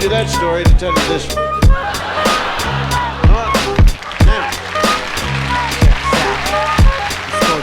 you that story to tell you this one.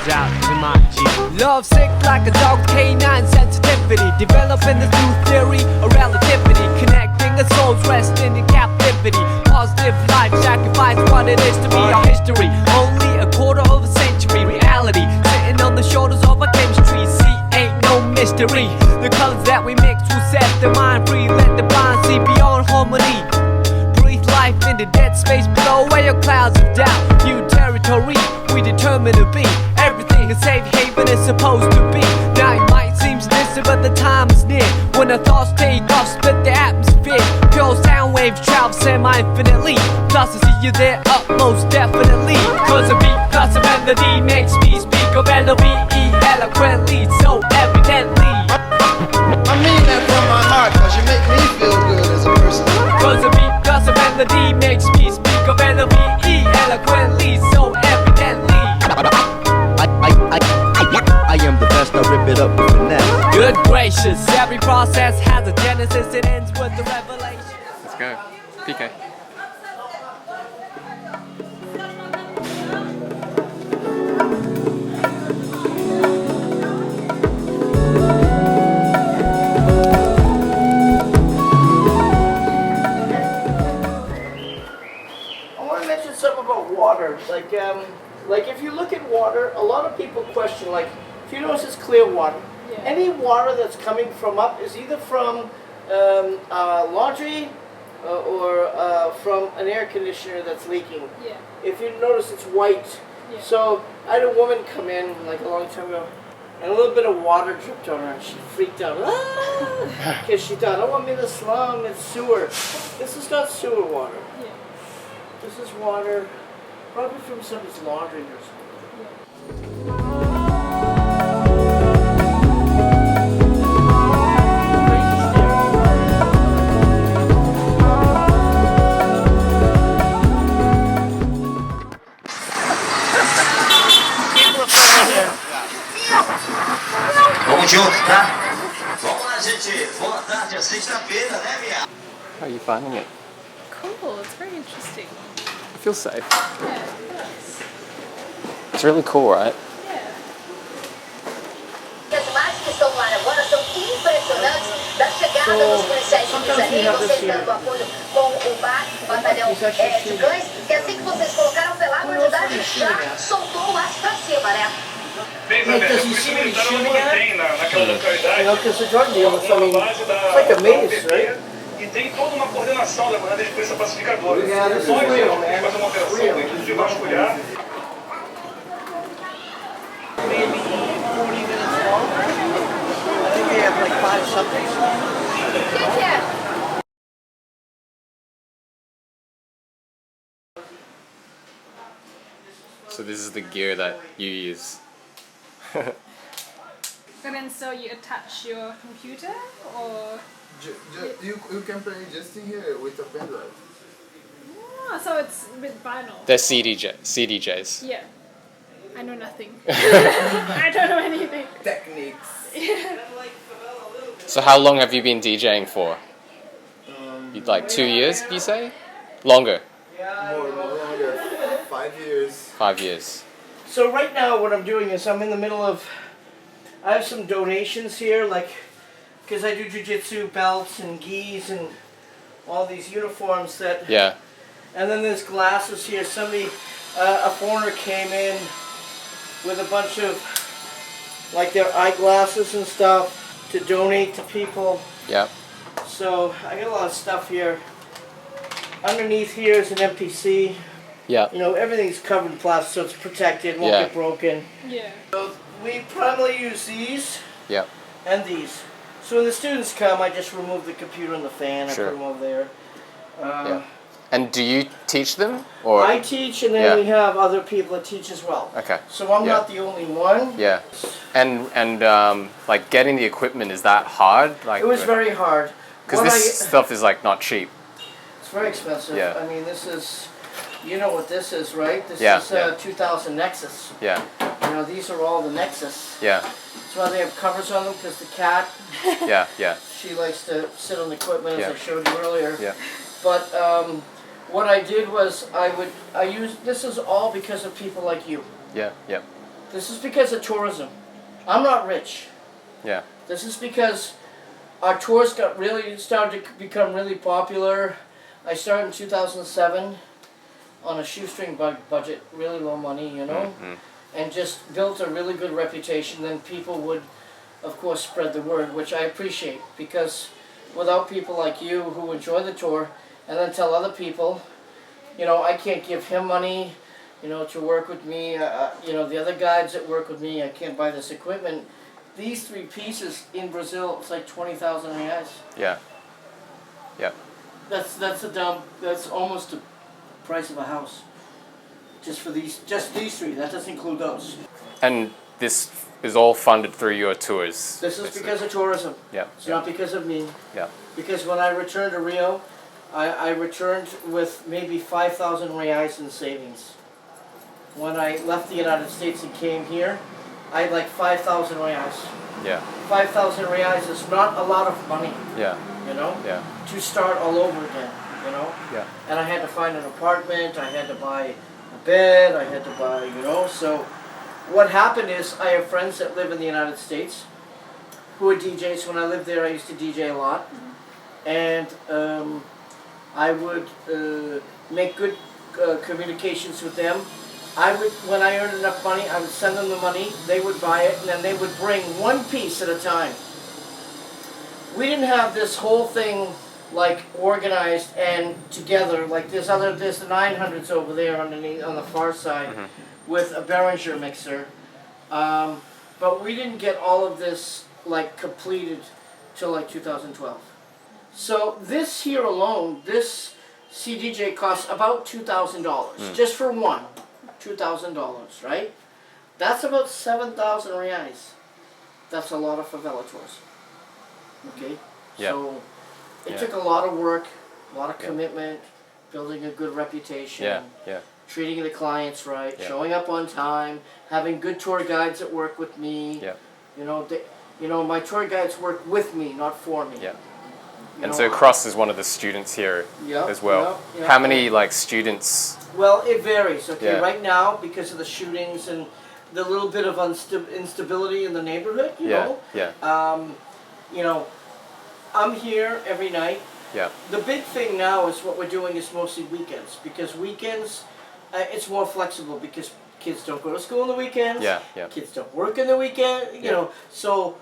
Out to my G. Love sick like a dog, canine sensitivity. Developing this new theory of relativity. Connecting the souls resting in captivity. Positive life sacrifice what it is to be our history. Only a quarter of a century reality. Sitting on the shoulders of our chemistry. See, ain't no mystery. The colors that we mix will set the mind free. Let the blind see beyond harmony. Breathe life in the dead space below where your clouds of doubt. New territory we determined to be. Everything a safe haven is supposed to be. Now it might seem distant, but the time is near. When the thoughts take off, split the atmosphere. Pure sound waves travel semi-infinitely. Plus I see you there up most definitely. Cause a beat plus a melody makes me speak of L-O-V-E eloquently, so evidently. I mean that from my heart, cause you make me feel good as a person. Cause a beat plus a melody makes me speak of L-O-V-E eloquently, so evidently. I am the best, I rip it up with finesse. Good gracious, every process has a genesis, it ends with the revelation. Let's go. PK. I want to mention something about water. Like if you look at water, a lot of people question, like, if you notice it's clear water. Yeah. Any water that's coming from up is either from laundry or from an air conditioner that's leaking. Yeah. If you notice, it's white. Yeah. So I had a woman come in like a long time ago, and a little bit of water dripped on her, and she freaked out. Because she thought, oh, I'm in the slum, it's sewer. This is not sewer water. Yeah. This is water, probably from somebody's laundry or something. Yeah. Vamos junto, tá? Vamos lá, gente. Boa tarde, é sexta-feira, né, minha? How are you finding it? Cool, it's very interesting. I feel safe. Yeah, nice. It's really cool, right? As imagens que estão no ar agora são impressionantes da chegada dos policiais civis ali, vocês dando apoio com o batalhão de cães, que assim que vocês colocaram pelado, a unidade já soltou o laço pra cima, né? Like, does he see what he's shooting at? You know, because the drug dealers, I mean, it's like a maze, right? E tem toda uma coordenação da banda de polícia pacificadora. Yeah, this is real, man. Fazer uma operação dentro de vasculhar. Maybe 40 minutes long. I think they have like 5 subjects. Yeah. So this is the gear that you use. And then so you attach your computer or... You can play just in here with a pen drive. Oh, so it's with vinyl. They're CDJs. Yeah. I know nothing. I don't know anything. Techniques. Yeah. So how long have you been DJing for? Like 2 years, did you say? Longer? More longer. 5 years. 5 years. So right now what I'm doing is I'm in the middle of, I have some donations here, like, because I do jiu-jitsu belts and gis and all these uniforms that... Yeah. And then there's glasses here. Somebody, a foreigner came in with a bunch of, like, their eyeglasses and stuff to donate to people. Yeah. So I got a lot of stuff here. Underneath here is an MPC. Yeah. You know, everything's covered in plastic, so it's protected, won't get broken. Yeah. So we primarily use these. Yeah. And these. So when the students come, I just remove the computer and the fan. Sure. I put them over there. Yeah. And do you teach them, or? I teach, and then we have other people that teach as well. Okay. So I'm not the only one. Yeah. And like getting the equipment, is that hard? Like it was very hard. Because this stuff is like not cheap. It's very expensive. Yeah. I mean, this is, you know what this is, right? This Yeah, is 2000 Nexus. Yeah. You know, these are all the Nexus. Yeah. That's why they have covers on them, because the cat, Yeah, yeah, she likes to sit on the equipment, Yeah. as I showed you earlier. yeah. But what I did was this is all because of people like you. Yeah, yeah, This is because of tourism. I'm not rich. yeah, This is because our tours started to become really popular. I started in 2007 on a shoestring budget, really low money, you know, and just built a really good reputation. Then people would, of course, spread the word, which I appreciate, because without people like you who enjoy the tour and then tell other people, you know, I can't give him money, you know, to work with me, you know, the other guides that work with me, I can't buy this equipment. These 3 pieces in Brazil, it's like 20,000 reais. yeah, yeah. That's almost the price of a house. Just these 3. That doesn't include those. And this is all funded through your tours. This is because of tourism. Yeah. It's not because of me. Yeah. Because when I returned to Rio, I returned with maybe 5,000 reais in savings. When I left the United States and came here, I had like 5,000 reais. Yeah. 5,000 reais is not a lot of money. Yeah. You know? Yeah. To start all over again, you know? Yeah. And I had to find an apartment, I had to buy a bed, I had to buy, you know, so what happened is I have friends that live in the United States who are DJs. When I lived there, I used to DJ a lot. And I would make good communications with them. When I earned enough money, I would send them the money, they would buy it, and then they would bring 1 piece at a time. We didn't have this whole thing like organized and together, like there's the 900s over there underneath on the far side with a Behringer mixer. But we didn't get all of this like completed till like 2012. So this here alone, this CDJ costs about $2,000 just for one. $2,000, right? That's about 7,000 reais. That's a lot of favela tours. Okay? Yeah. So it took a lot of work, a lot of commitment, building a good reputation, Yeah, yeah. treating the clients right, Yeah. showing up on time, having good tour guides that work with me. Yeah. You know, my tour guides work with me, not for me. Yeah. You And know, so Cross is one of the students here Yep, as well. yep, yep. How many like students? Well, it varies. Okay, Yeah. right now because of the shootings and the little bit of instability in the neighborhood, you Yeah, know. yeah. You know, I'm here every night. Yeah. The big thing now is what we're doing is mostly weekends, because weekends it's more flexible because kids don't go to school on the weekends. Yeah, yeah. Kids don't work in the weekend. You know, so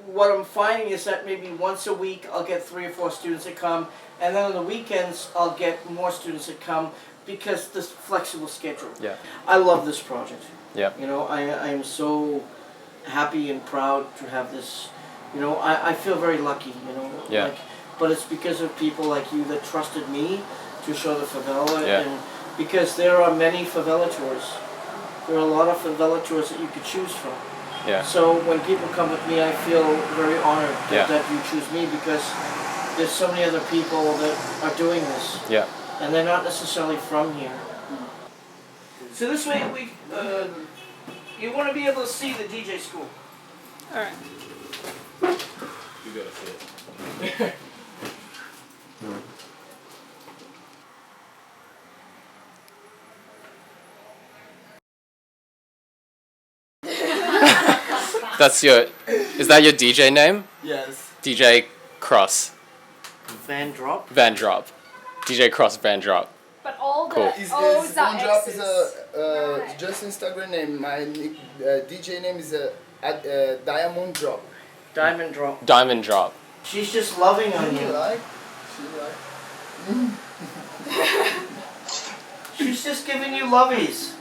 what I'm finding is that maybe once a week I'll get 3 or 4 students that come, and then on the weekends I'll get more students that come because this flexible schedule. Yeah. I love this project. Yeah. You know, I am so happy and proud to have this. You know, I feel very lucky, you know. Yeah. Like, but it's because of people like you that trusted me to show the favela, Yeah. and because there are many favela tours. There are a lot of favela tours that you could choose from. Yeah. So when people come with me, I feel very honored Yeah. that you choose me, because there's so many other people that are doing this. Yeah. And they're not necessarily from here. So this way you want to be able to see the DJ school. Alright. You gotta see it. Is that your DJ name? Yes. DJ Cross Van Drop. Van Drop. DJ Cross Van Drop. But all the Cool. O's are Drop is X's. a just Instagram name. My DJ name is Diamond Drop. Diamond Drop. Diamond Drop. She's just loving on She you. like? She's just giving you lovies.